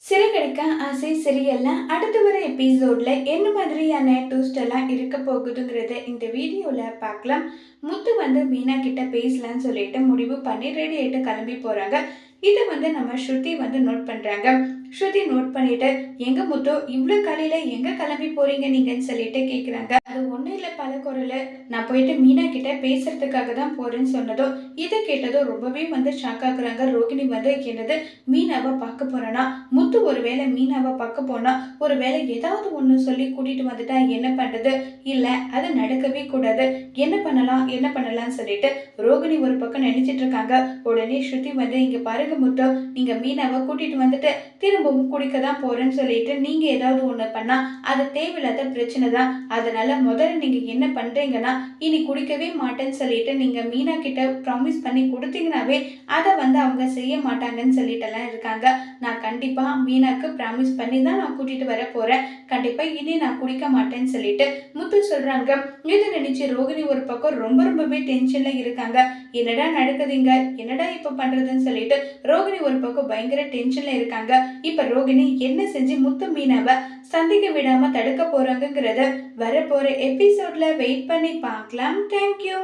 சிறகடிக்க ஆசை சீரியல்ல அடுத்து வர எபிசோட்ல என்ன மாதிரியான ட்விஸ்ட் எல்லாம் இருக்க போகுதுங்கிறத இந்த வீடியோல பார்க்கலாம். முத்து மீனா கிட்ட பேசலாம்னு சொல்லிட்டு முடிவு பண்ணி ரெடி ஆயிட்டு கிளம்பி போறாங்க. இதை நம்ம ஸ்ருதி நோட் பண்றாங்க. ஸ்ருதி நோட் பண்ணிட்டு, எங்க முத்து இவ்வளவு காலையில எங்க கிளம்பி போறீங்க நீங்கன்னு சொல்லிட்டு கேக்குறாங்க. அது ஒண்ணு இல்ல பல குரல், நான் போயிட்டு மீனா கிட்ட பேசுறதுக்காக தான் போறேன்னு சொன்னதும் இதை கேட்டதும் ரொம்பவே ஷாக் ஆகுறாங்க. ரோகிணி என்னது மீனாவை பார்க்க போறேன்னா, முத்து ஒருவேளை மீனாவை பார்க்க போனா ஒருவேளை ஏதாவது ஒண்ணு சொல்லி கூட்டிட்டு வந்துட்டா என்ன பண்றது, இல்ல அது நடக்கவே கூடாது, என்ன பண்ணலாம் என்ன பண்ணலாம்னு சொல்லிட்டு ரோகிணி ஒரு பக்கம் நினைச்சிட்டு இருக்காங்க. உடனே ஸ்ருதி இங்க பாருங்க முத்து, நீங்க மீனாவை கூட்டிட்டு வந்துட்டு திரும்பவும் குடிக்க தான் போறேன்னு சொல்லிட்டு நீங்க ஏதாவது ஒண்ணு பண்ணா அது தேவையில்லாத பிரச்சனை தான். அதனால முதல்ல நீங்க என்ன பண்றீங்கன்னா, இனி குடிக்கவே மாட்டேன்னு சொல்லிட்டு நீங்க மீனா கிட்ட ப்ராமிஸ் பண்ணி கொடுத்தீங்கன்னாவே அதை அவங்க செய்ய மாட்டாங்கன்னு சொல்லிட்டு எல்லாம் இருக்காங்க. நான் கண்டிப்பா மீனாக்கு ப்ராமிஸ் பண்ணி தான் நான் கூட்டிட்டு வர போறேன், கண்டிப்பா இனி நான் குடிக்க மாட்டேன்னு சொல்லிட்டு முத்து சொல்றாங்க. இதை நினைச்சு ரோகிணி ஒரு பக்கம் ரொம்பவே டென்ஷன்ல இருக்காங்க. என்னடா நடக்குதுங்க, என்னடா இப்ப பண்றதுன்னு சொல்லிட்டு ரோகிணி ஒரு பக்கம் பயங்கர டென்ஷன்ல இருக்காங்க. இப்ப ரோகிணி என்ன செஞ்சு முத்து மீனாவை சந்திக்க விடாம தடுக்க போறாங்கிறத வரப்போற எபிசோட்ல வெயிட் பண்ணி பார்க்கலாம். தேங்க்யூ.